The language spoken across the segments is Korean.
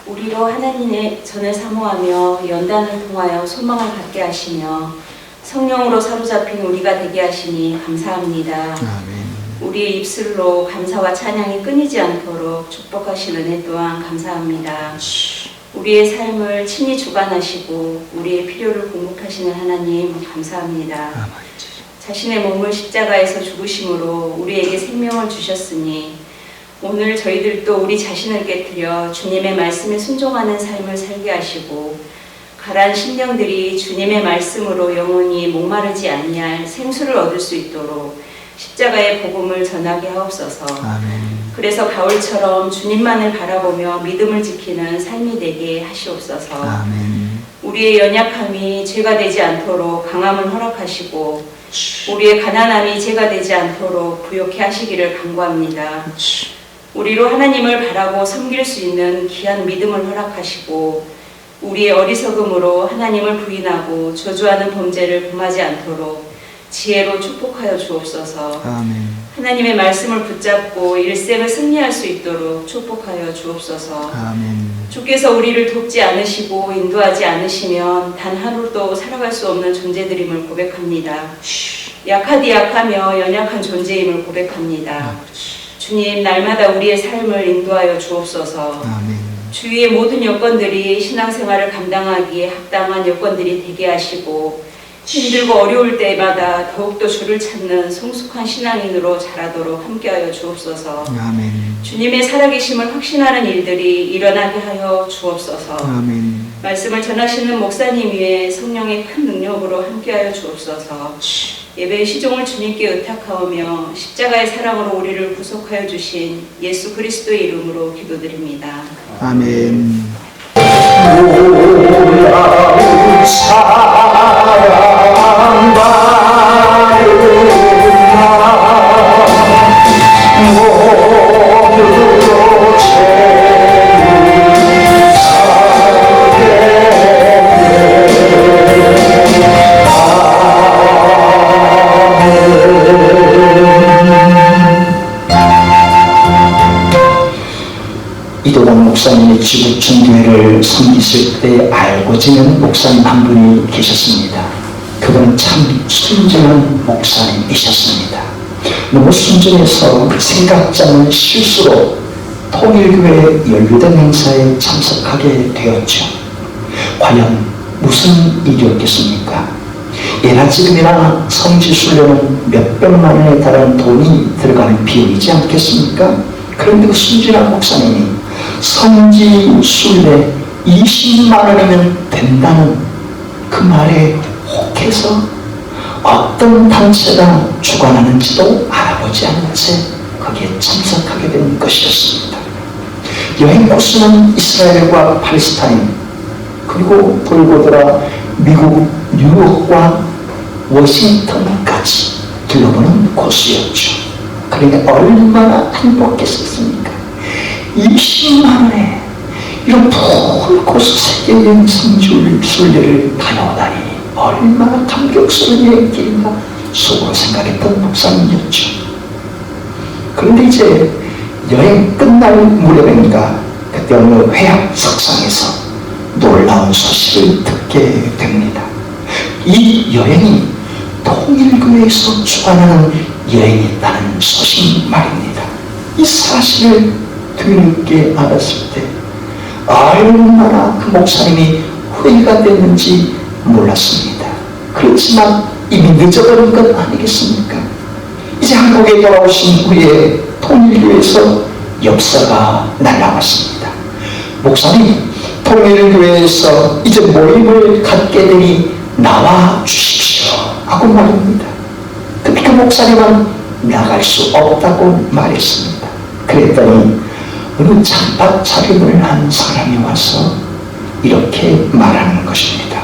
우리로 하나님의 전을 사모하며 연단을 통하여 소망을 갖게 하시며 성령으로 사로잡힌 우리가 되게 하시니 감사합니다. 아멘. 우리의 입술로 감사와 찬양이 끊이지 않도록 축복하신 은혜 또한 감사합니다. 우리의 삶을 친히 주관하시고 우리의 필요를 공급하시는 하나님 감사합니다. 자신의 몸을 십자가에서 죽으심으로 우리에게 생명을 주셨으니 오늘 저희들도 우리 자신을 깨뜨려 주님의 말씀에 순종하는 삶을 살게 하시고 가라앉은 심령들이 주님의 말씀으로 영원히 목마르지 아니할 생수를 얻을 수 있도록 십자가의 복음을 전하게 하옵소서. 아멘. 그래서 바울처럼 주님만을 바라보며 믿음을 지키는 삶이 되게 하시옵소서. 아멘. 우리의 연약함이 죄가 되지 않도록 강함을 허락하시고 우리의 가난함이 죄가 되지 않도록 부욕해 하시기를 간구합니다. 우리로 하나님을 바라고 섬길 수 있는 귀한 믿음을 허락하시고 우리의 어리석음으로 하나님을 부인하고 저주하는 범죄를 범하지 않도록 지혜로 축복하여 주옵소서. 아멘. 하나님의 말씀을 붙잡고 일생을 승리할 수 있도록 축복하여 주옵소서. 아멘. 주께서 우리를 돕지 않으시고 인도하지 않으시면 단 하루도 살아갈 수 없는 존재들임을 고백합니다. 약하디 약하며 연약한 존재임을 고백합니다. 주님, 날마다 우리의 삶을 인도하여 주옵소서. 아멘. 주위의 모든 여건들이 신앙생활을 감당하기에 합당한 여건들이 되게 하시고 힘들고 어려울 때마다 더욱더 주를 찾는 성숙한 신앙인으로 자라도록 함께하여 주옵소서. 아멘. 주님의 살아계심을 확신하는 일들이 일어나게 하여 주옵소서. 아멘. 말씀을 전하시는 목사님 위에 성령의 큰 능력으로 함께하여 주옵소서. 예배의 시종을 주님께 의탁하오며 십자가의 사랑으로 우리를 구속하여 주신 예수 그리스도의 이름으로 기도드립니다. 아멘. 놀라운 사랑 받으나 모두로 이도강 목사님의 지구촌교회를 섬기실 때 알고 지낸 목사님 한 분이 계셨습니다. 그분은 참 순전한 목사님이셨습니다. 너무 순전해서 생각지 않은 실수로 통일교회 연루된 행사에 참석하게 되었죠. 과연 무슨 일이었겠습니까? 예나 지금이나 성지순례는 몇백만 원에 달하는 돈이 들어가는 비용이지 않겠습니까? 그런데 그 순진한 목사님이 성지순례 20만 원이면 된다는 그 말에 혹해서 어떤 단체가 주관하는지도 알아보지 않은 채 거기에 참석하게 된 것이었습니다. 여행 코스는 이스라엘과 팔레스타인, 그리고 돌고 돌아 미국 뉴욕과 워싱턴까지 둘러보는 코스였죠. 그러니까 얼마나 행복했었습니까? 20만 원에 이런 풀코스 세계여행 성지순례를 다녀오다니 얼마나 감격스러운 여행길인가 속으로 생각했던 목사님이었죠. 그런데 이제 여행 끝날 무렵인가 그때 어느 회학 석상에서 놀라운 소식을 듣게 됩니다. 이 여행이 통일교회에서 주관하는 여행이었다는 소식 말입니다. 이 사실을 뒤늦게 알았을 때 얼마나 그 목사님이 후회가 됐는지 몰랐습니다. 그렇지만 이미 늦어버린 것 아니겠습니까? 이제 한국에 돌아오신 후에 통일교회에서 역사가 날아왔습니다. 목사님, 통일교회에서 이제 모임을 갖게 되니 나와 주십시오 하고 말입니다. 근데 그 목사님은 나갈 수 없다고 말했습니다. 그랬더니 어느 찬밥 차림을 한 사람이 와서 이렇게 말하는 것입니다.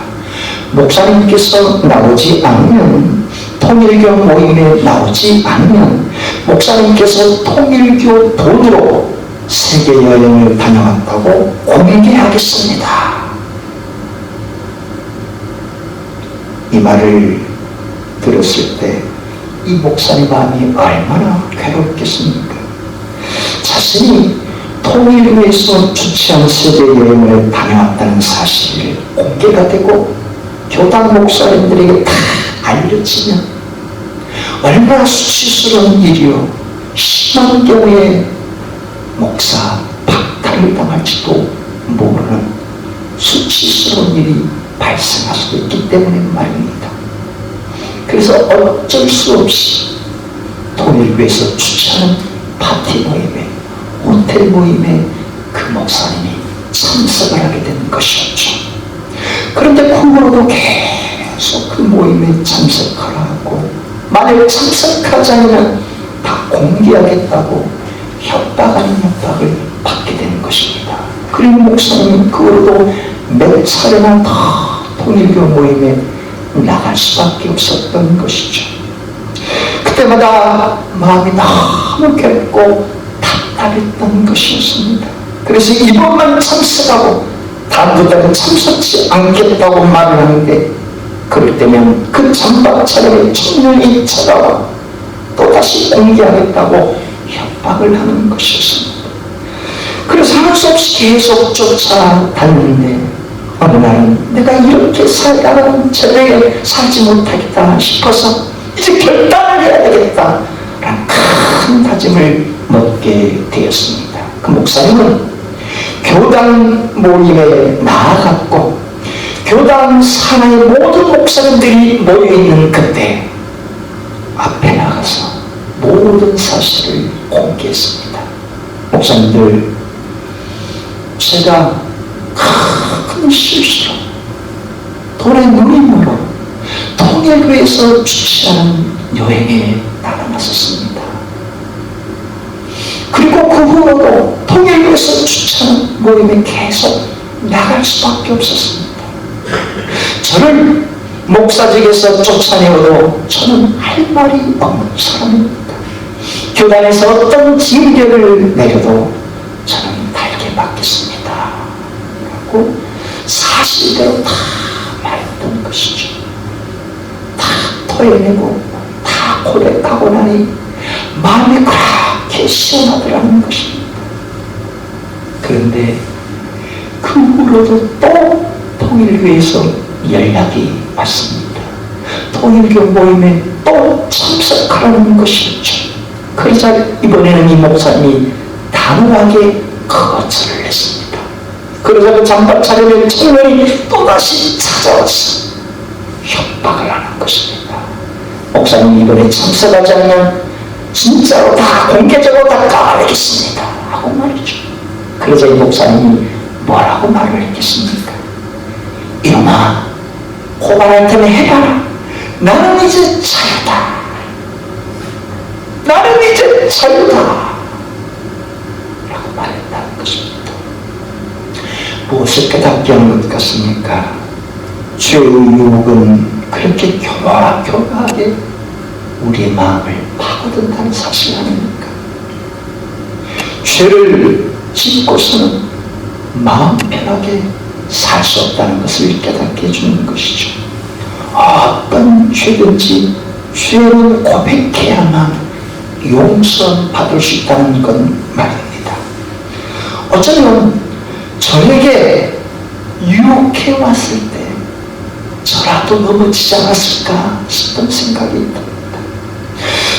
목사님께서 나오지 않으면, 통일교 모임에 나오지 않으면 목사님께서 통일교 돈으로 세계 여행을 다녀왔다고 공개하겠습니다. 이 말을 들었을 때 이 목사님 마음이 얼마나 괴롭겠습니까? 자신이 통일 통일교에서 좋지 않은 세계 여행을 다녀왔다는 사실이 공개가 되고 교단 목사님들에게 다 알려지면 얼마나 수치스러운 일이요, 심한 경우에 목사 박탈을 당할지도 모르는 수치스러운 일이 발생할 수도 있기 때문에 말입니다. 그래서 어쩔 수 없이 통일교에서 주최하는 파티 모임에, 호텔 모임에 그 목사님이 참석을 하게 된 것이었죠. 그런데 그 후로도 계속 그 모임에 참석하라고, 만약 참석하지 않으면 다 공개하겠다고 협박 아닌 협박을 받게 되는 것입니다. 그리고 목사님은 그 후로도 몇 차례나 더 통일교 모임에 나갈 수밖에 없었던 것이죠. 그때마다 마음이 너무 괴롭고 답답했던 것이었습니다. 그래서 이번만 참석하고 다음부터는 참석지 않겠다고 말을 하는데, 그럴 때면 그 잠박차량의 청년이 찾아와 또다시 공개하겠다고 협박을 하는 것이었습니다. 그래서 할 수 없이 계속 쫓아다녔는데, 어느 날은 내가 이렇게 살다가는 저녁에 살지 못하겠다 싶어서 이제 결단을 해야 되겠다 라는 큰 다짐을 먹게 되었습니다. 그 목사님은 교단 모임에 나아갔고, 교단 산하의 모든 목사님들이 모여있는 그때 앞에 나가서 모든 사실을 공개했습니다. 목사님들, 제가 큰 실수로 돈의 누림으로 통일교에서 주최하는 여행에 나가 나섰습니다. 그리고 그 후로도 통일교에서 주최하는 모임에 계속 나갈 수밖에 없었습니다. 저를 목사직에서 쫓아내어도 저는 할 말이 없는 사람입니다. 교단에서 어떤 징계를 내려도 저는 달게 받겠습니다 라고 사실대로 다 말했던 것이죠. 다 토해내고 다 고백하고 나니 마음이 그렇게 시원하더라는 것입니다. 그런데 그 후로도 또 통일교에서 연락이 왔습니다. 통일교 모임에 또 참석하라는 것이었죠. 그러자 이번에는 이 목사님이 단호하게 거절을 했습니다. 그러자 그 잠깐 차려낸 청년이 또다시 찾아와서 협박을 하는 것입니다. 목사님, 이번에 참석하지 않으면 진짜로 다 공개적으로 다 까발리겠습니다 하고 말이죠. 그러자 이 목사님이 뭐라고 말을 했겠습니까? 이놈아, 고발할 테면 해봐라. 나는 이제 자유다. 나는 이제 자유다 라고 말했다는 것입니다. 무엇을 깨닫게 하는 것 같습니까? 죄의 유혹은 그렇게 교묘하게 우리의 마음을 파고든다는 사실 아닙니까? 죄를 짓고서는 마음 편하게 살 수 없다는 것을 깨닫게 해주는 것이죠. 어떤 죄든지 죄는 고백해야만 용서받을 수 있다는 건 말입니다. 어쩌면 저에게 유혹해 왔을 때 저라도 넘어지지 않았을까 싶은 생각이 듭니다.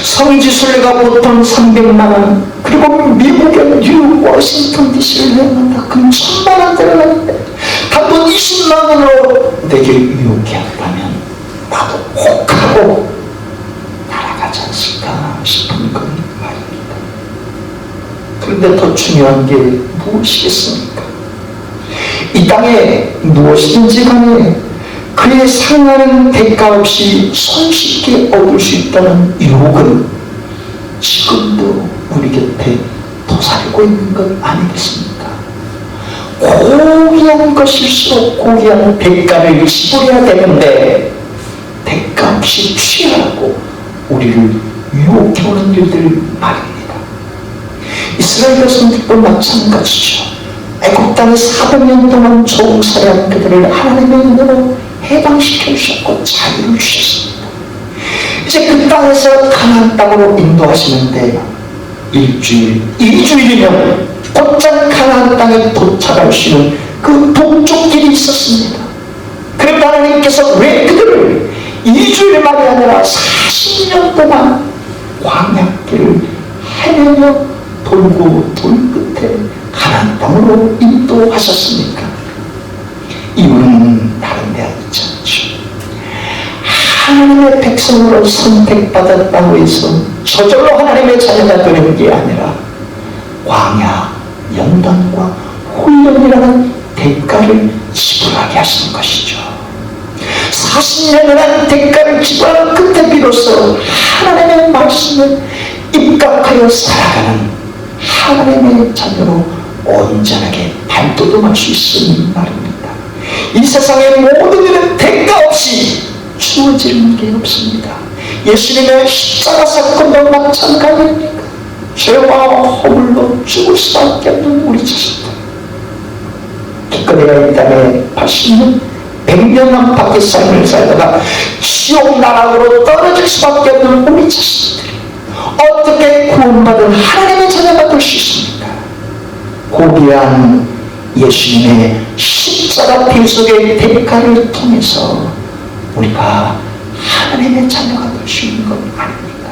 성지순례가 보통 300만 원, 그리고 미국의 뉴욕, 워싱턴 DC를 내는다. 그럼 1000만 원 들어가는데 단돈 20만 원으로 내게 유혹해 왔다면 나도 혹하고 날아가지 않았을까 싶은 건 말입니다. 그런데 더 중요한 게 무엇이겠습니까? 이 땅에 무엇이든지 간에 그에 상하는 대가 없이 손쉽게 얻을 수 있다는 유혹은 지금도 우리 곁에 도사리고 있는 것 아니겠습니까? 고귀한 것일수록 고귀한 대가를 지불해야 되는데 대가 없이 취하라고 우리를 유혹해오는 일들 말입니다. 이스라엘 백성들도 마찬가지죠. 애국 땅에 400년 동안 종살이한 그들을 하나님의 은혜로 해방시켜 주셨고 자유를 주셨습니다. 이제 그 땅에서 가나안 땅으로 인도하시는데 일주일, 2주일이면 곧장 가나안 가나안 땅에 도착할 수 있는 그 동쪽길이 있었습니다. 그런데 하나님께서 왜 그들을 2주일 만이 아니라 40년 동안 광야길을 헤매며 돌고 돌 끝에 가나안 땅으로 인도하셨습니까? 이유는 다른 데 있지 않죠. 하나님의 백성으로 선택받았다고 해서 저절로 하나님의 자녀가 되는 게 아니라 광야, 연단과 훈련이라는 대가를 지불하게 하시는 것이죠. 40년이라는 대가를 지불한 끝에 비로소 하나님의 말씀을 입각하여 살아가는 하나님의 자녀로 온전하게 발돋움할 수 있으니 말입니다. 이 세상의 모든 일은 대가 없이 주어지는 게 없습니다. 예수님의 십자가 사건도 마찬가지입니다. 죄와 허물로 죽을 수밖에 없는 우리 자신들, 기껏해야 이 땅에 80년, 100년 안팎의 삶을 살다가 지옥 나락으로 떨어질 수밖에 없는 우리 자신들이 어떻게 구원받은 하나님의 자녀가 될 수 있습니까? 고귀한 예수님의 십자가 대속의 대가를 통해서 우리가 하나님의 자녀가 될 수 있는 것 아닙니까?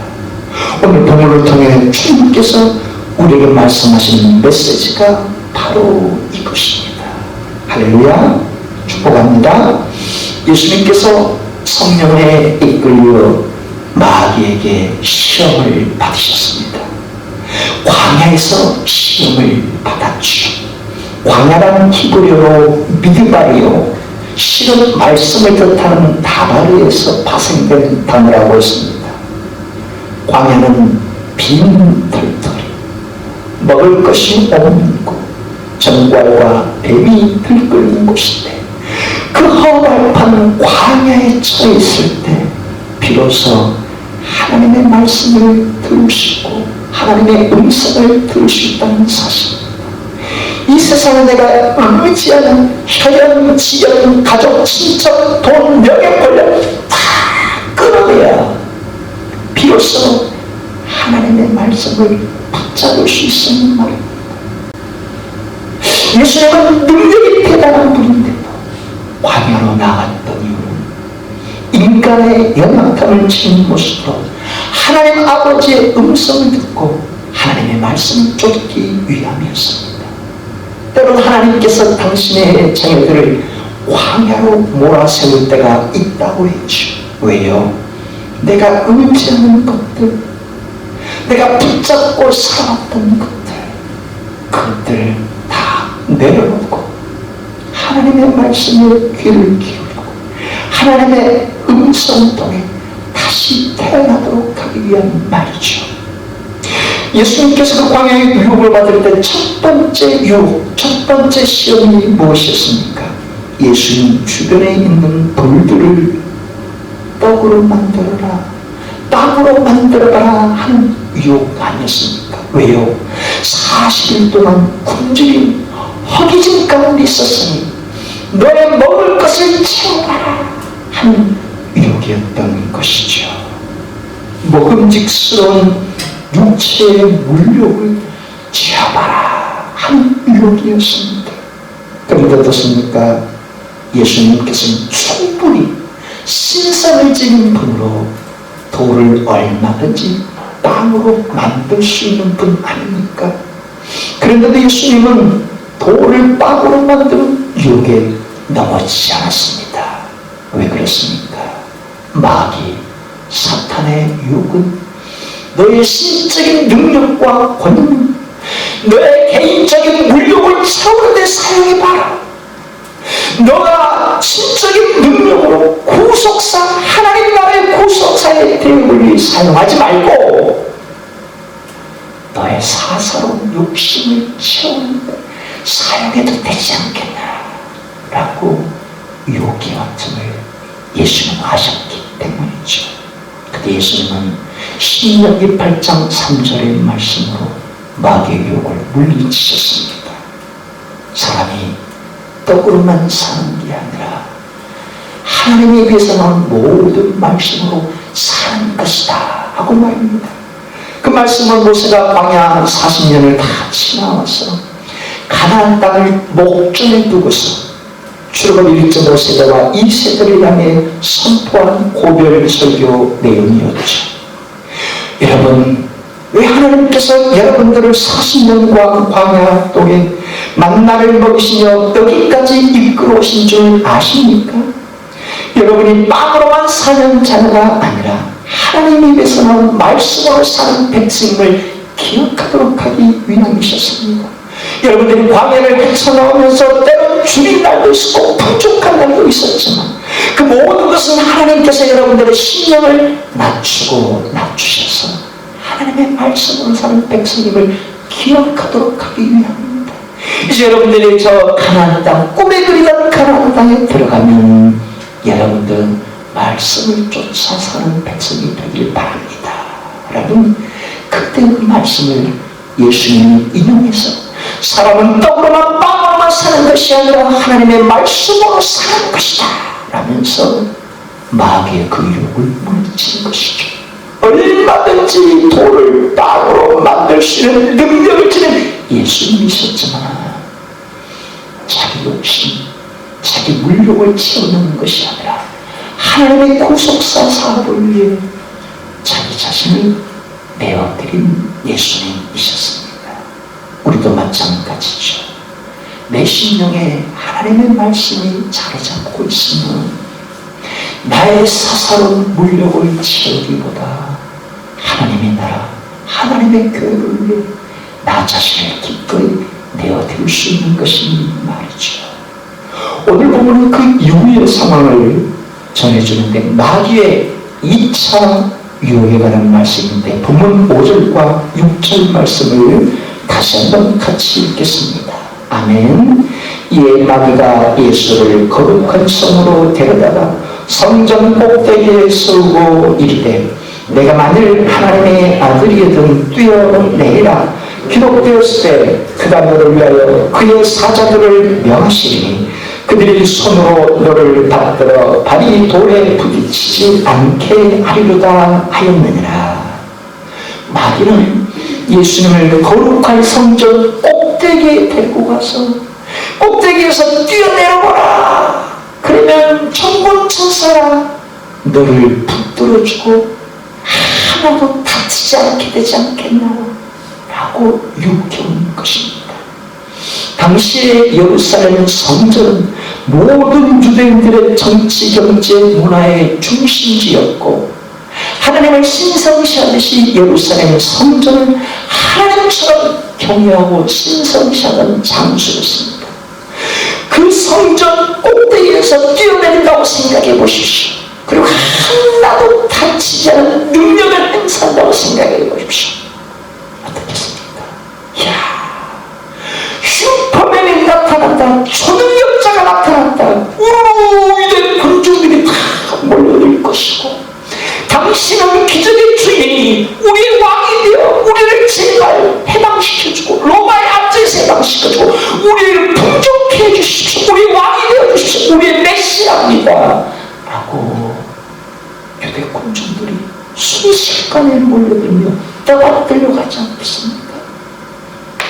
오늘 본문을 통해 주님께서 우리에게 말씀하시는 메시지가 바로 이것입니다. 할렐루야, 축복합니다. 예수님께서 성령에 이끌려 마귀에게 시험을 받으셨습니다. 광야에서 시험을 받았죠. 광야라는 히브리어로 미드바리요, 실은 말씀을 뜻하는 다바르에서 파생된 단어라고 했습니다. 광야는 빈 털터리, 먹을 것이 없는 곳, 정갈과 뱀이 들끓는 곳인데, 그 허벌판 광야에 처해 있을 때 비로소 하나님의 말씀을 들을 수 있고 하나님의 음성을 들을 수 있다는 사실입니다. 이 세상에 내가 의지하는 혈연, 지연, 가족, 친척, 돈, 명예, 권력 다 끊어내야 비로소 하나님의 말씀을 붙잡을 수 있는 말입니다. 예수님은 능력이 대단한 분인데도 광야로 나갔던 이유는 인간의 연약함을 지닌 모습으로 하나님 아버지의 음성을 듣고 하나님의 말씀을 쫓기 위함이었습니다. 때론 하나님께서 당신의 자녀들을 광야로 몰아세울 때가 있다고 했죠. 왜요? 내가 의지하는 것들, 내가 붙잡고 살았던 그것들 다 내려놓고 하나님의 말씀에 귀를 기울이고 하나님의 음성 통해 다시 태어나도록 하기 위한 말이죠. 예수님께서 그 광야의 유혹을 받을 때 첫 번째 유혹, 첫 번째 시험이 무엇이었습니까? 예수님 주변에 있는 돌들을 떡으로 만들어라, 땅으로 만들어라 하는 유혹 아니었습니까? 왜요? 40일 동안 굶주린 허기짐 가운데 있었으니 너의 먹을 것을 채워라 하는 유혹이었던 것이죠. 먹음직스러운 육체의 물욕을 채워봐라 하는 유혹이었습니다. 그런데 어떻습니까? 예수님께서는 충분히 신성을 지닌 분으로 돌을 얼마든지 땅으로 만들 수 있는 분 아닙니까? 그런데도 예수님은 돌을 빵으로 만드는 유혹에 넘어지지 않았습니다. 왜 그렇습니까? 마귀, 사탄의 유혹은 너의 신적인 능력과 권능, 너의 개인적인 물욕을 채우는 데 사용해봐라. 너가 신적인 능력으로 구속사, 하나님 나라의 구속사의 대우를 사용하지 말고 너의 사사로운 욕심을 채우는데 사용해도 되지 않겠나 라고 유혹의 원점을 예수님은 하셨기 때문이죠. 그때 예수님은 신명기 8장 3절의 말씀으로 마귀의 유혹을 물리치셨습니다. 사람이 떡으로만 사는 게 아니라 하나님에 비해서 나온 모든 말씀으로 사는 것이다 하고 말입니다. 그 말씀을 모세가 광야 40년을 다 지나와서 가나안 땅을 목전에 두고서 출애굽 1.5세대와 2세대를 향해 선포한 고별 설교 내용이었죠. 여러분, 왜 하나님께서 여러분들을 40년간 광야 활동에 만나를 먹이시며 여기까지 이끌어 오신 줄 아십니까? 여러분이 빵으로만 사는 자녀가 아니라 하나님 입에서 나온 말씀으로 사는 백성을 기억하도록 하기 위함이셨습니다. 여러분들이 광야를 헤쳐나오면서 때로는 주린 날도 있었고 풍족한 날도 있었지만 그 모든 것은 하나님께서 여러분들의 심령을 낮추셔서 하나님의 말씀으로 사는 백성임을 기억하도록 하기 위함입니다. 이제 여러분들이 저 가나안 땅, 꿈에 그리던 가나안 땅에 들어가면 여러분들 말씀을 쫓아 사는 백성이 되길 바랍니다. 여러분, 그때 그 말씀을 예수님이 인용해서 사람은 떡으로만 빵으로만 사는 것이 아니라 하나님의 말씀으로 사는 것이다 라면서 마귀의 그 유혹을 물리친 것이죠. 얼마든지 돌을 빵으로 만들 수 있는 능력을 지닌 예수님이셨지만 자기 욕심, 자기 물욕을 채우는 것이 아니라 하나님의 구속사 사업을 위해 자기 자신을 내어드린 예수님이셨습니다. 우리도 마찬가지죠. 내 심령에 하나님의 말씀이 자리 잡고 있으면 나의 사사로운 물욕을 채우기보다 하나님의 나라, 하나님의 교회를 위해 나 자신을 기꺼이 내어드릴 수 있는 것이 말이죠. 오늘 보면 그 이후의 상황을 전해주는데 마귀의 2차 유혹에 관한 말씀인데 본문 5절과 6절 말씀을 다시 한번 같이 읽겠습니다. 아멘. 이에 마귀가 예수를 거룩한 성으로 데려다가 성전 꼭대기에 세우고 이르되 내가 만일 하나님의 아들이든 뛰어내리라 기록되었을 때 그가 너를 위하여 그의 사자들을 명하시리니 그들이 손으로 너를 받들어 발이 돌에 부딪히지 않게 하리로다 하였느니라. 마귀는 예수님을 거룩한 성전 꼭대기에 데리고 가서 꼭대기에서 뛰어내려보라. 그러면 천군 천사라 너를 붙들어주고 하나도 다치지 않게 되지 않겠나 라고 유혹해온 것입니다. 당시의 예루살렘 성전은 모든 유대인들의 정치, 경제, 문화의 중심지였고 하나님을 신성시하듯이 예루살렘 성전은 하나님처럼 경외하고 신성시하던 장소였습니다. 그 성전 꼭대기에서 뛰어내린다고 생각해 보십시오. 그리고 하나도 다치지 않은 능력을 행사한다고 생각해 보십시오. 어떻겠습니까? 이야, 슈퍼맨이 나타난다, 초능력자가 나타난다, 우르르 이제 군중들이 다 몰려들 것이고 당신은 기적의 주인이 우리의 왕이 되어 우리를 제발 해방시켜주고 로마의 압제에서 해방시켜주고 우리를 풍족해 해주십시오. 우리의 왕이 되어 주십시오. 우리의 메시아입니다 라고 유대 군중들이 순식간에 몰려들며 떠받들려 가지 않겠습니까?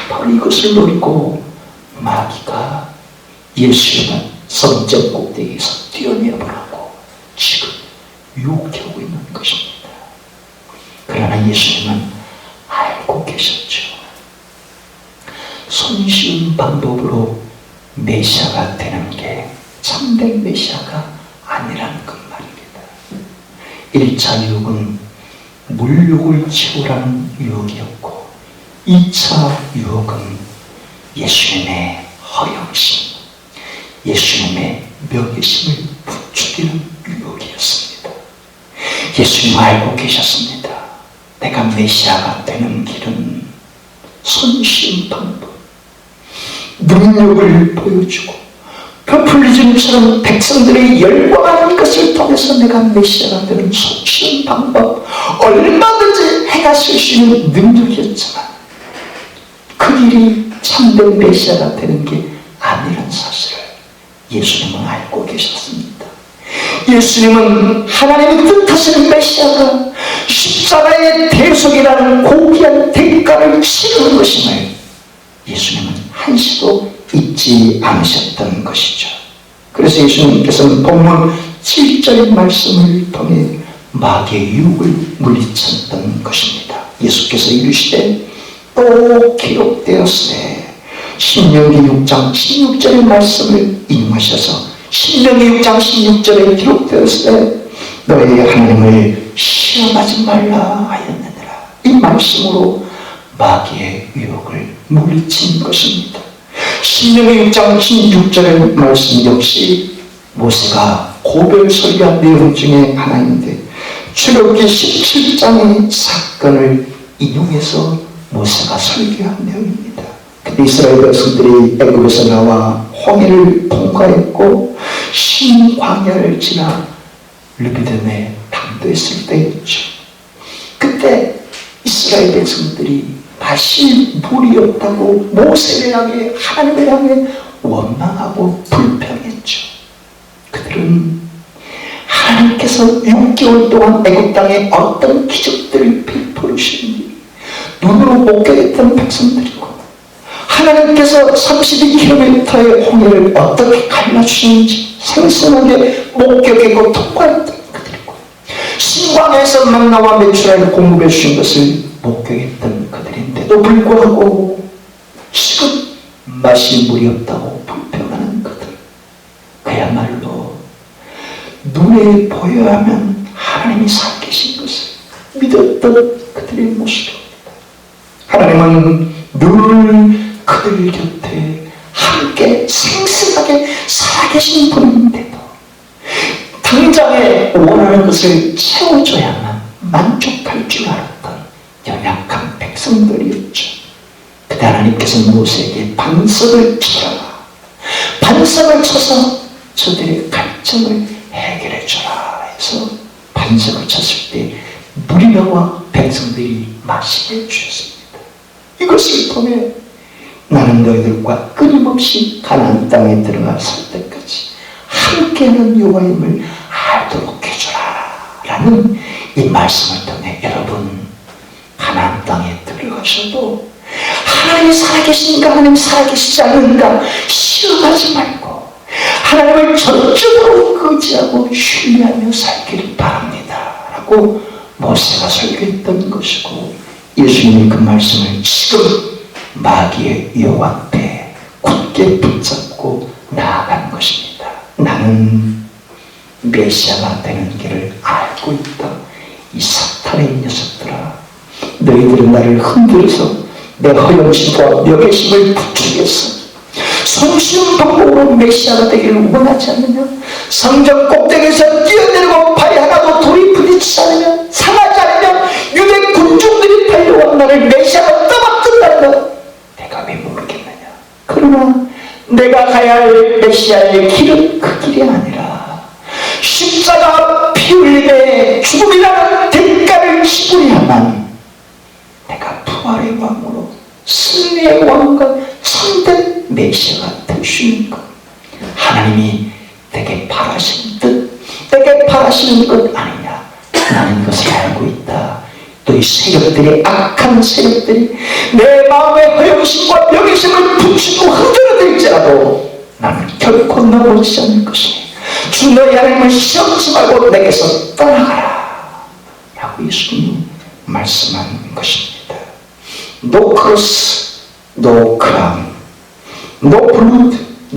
바로 이것을 노리고 마귀가 예수님은 성전 꼭대기에서 뛰어내보라고 지금 유혹하고 있는 것입니다. 그러나 예수님은 알고 계셨죠. 손쉬운 방법으로 메시아가 되는 게 참된 메시아가 아니라는 그 말입니다. 1차 유혹은 물욕을 채우라는 유혹이었고 2차 유혹은 예수님의 허영심, 예수님의 명예심을 부추기는 유혹이었습니다. 예수님 알고 계셨습니다. 내가 메시아가 되는 길은 손쉬운 방법, 능력을 보여주고 포퓰리즘처럼 백성들의 열광하는 것을 통해서 내가 메시아가 되는 손쉬운 방법, 얼마든지 해가 쓸 수 있는 능력이었지만 그 길이 참된 메시아가 되는 게 아니라는 사실을 예수님은 알고 계셨습니다. 예수님은 하나님의 뜻하시는 메시아가 십자가의 대속이라는 고귀한 대가를 치르는 것임을 예수님은 한시도 잊지 않으셨던 것이죠. 그래서 예수님께서는 본문 7절 말씀을 통해 마귀의 유혹을 물리쳤던 것입니다. 예수께서 이르시되 또 기록되었으되, 신명기 6장 16절의 말씀을 인용하셔서 신명기 6장 16절에 기록되었으되 너희 하나님을 시험하지 말라 하였느니라. 이 말씀으로 마귀의 유혹을 물리친 것입니다. 신명기 6장 16절의 말씀 역시 모세가 고별 설교한 내용 중에 하나인데, 출애굽기 17장의 사건을 인용해서 모세가 설교한 내용입니다. 근데 이스라엘 백성들이 애굽에서 나와 홍해를 통과했고 신광야를 지나 르비딤에 당도했을 때였죠. 그때 이스라엘 백성들이 다시 물이 없다고 모세를 향해, 하나님을 향해 원망하고 불평했죠. 그들은 하나님께서 6개월 동안 애굽 땅에 어떤 기적들을 베푸시는지 눈으로 목격했던 백성들이고, 하나님께서 32km의 홍해를 어떻게 갈라주시는지 생생하게 목격했고 통과했던 그들이고, 신광야에서 만나와 메추라를 공급해 주신 것을 목격했던 그들인데도 불구하고 지금 마실 물이 없다고 불평하는 그들, 그야말로 눈에 보여야 하면 하나님이 살아계신 것을 믿었던 그들의 모습입니다. 하나님은 늘 그들 곁에 함께 생생하게 살아계신 분인데도 당장에 원하는 것을 채워줘야만 만족할 줄 알았던 연약한 백성들이었죠. 그때 하나님께서 모세에게 반석을 쳐라, 반석을 쳐서 저들의 갈증을 해결해 줘라 해서 반석을 쳤을 때 물이 나와 백성들이 마시게 주셨습니다. 이것을 통해 나는 너희들과 끊임없이 가나안 땅에 들어가 살 때까지 함께하는 여호와임을 알도록 해주라 라는 이 말씀을 통해 여러분, 가나안 땅에 들어가셔도 하나님이 살아계신가 하나님 살아계시지 않는가 시험하지 말고 하나님을 전적으로 의지하고 신뢰하며 살기를 바랍니다 라고 모세가 설교했던 것이고, 예수님이 그 말씀을 지금 마귀의 유혹 앞에 굳게 붙잡고 나아간 것입니다. 나는 메시아가 되는 길을 알고 있다. 이 사탄의 녀석들아, 너희들은 나를 흔들어서 내 허영심과 명예심을 부추겼어. 손쉬운 방법으로 메시아가 되기를 원하지 않느냐? 성전 꼭대기에서 뛰어내리고 발이 하나도 돌이 부딪히지 않으면, 상하지 않으면 유대 군중들이 달려와 나를 메시아가 떠받든다는 것 내가 왜 모르겠느냐? 그러나 내가 가야 할 메시아의 길은 그 길이 아니라 십자가 피 흘림의 죽음이라는 대가를 치르야만 내가 부활의 왕으로 승리의 왕과 참된 메시아가 될 수 있는 것, 하나님이 내게 바라시는 듯 내게 바라시는 것 아니냐? 나는 이것을 알고 있다. 또 이 세력들이, 악한 세력들이 내 마음의 허영심과 명예심을 부추고 흔들어댈지라도 나는 결코 넘어지지 않을 것이니 주 너희 하나님을 시험치 말고 내게서 떠나가라 라고 예수님이 말씀하는 것입니다. No cross, no crown, no blood,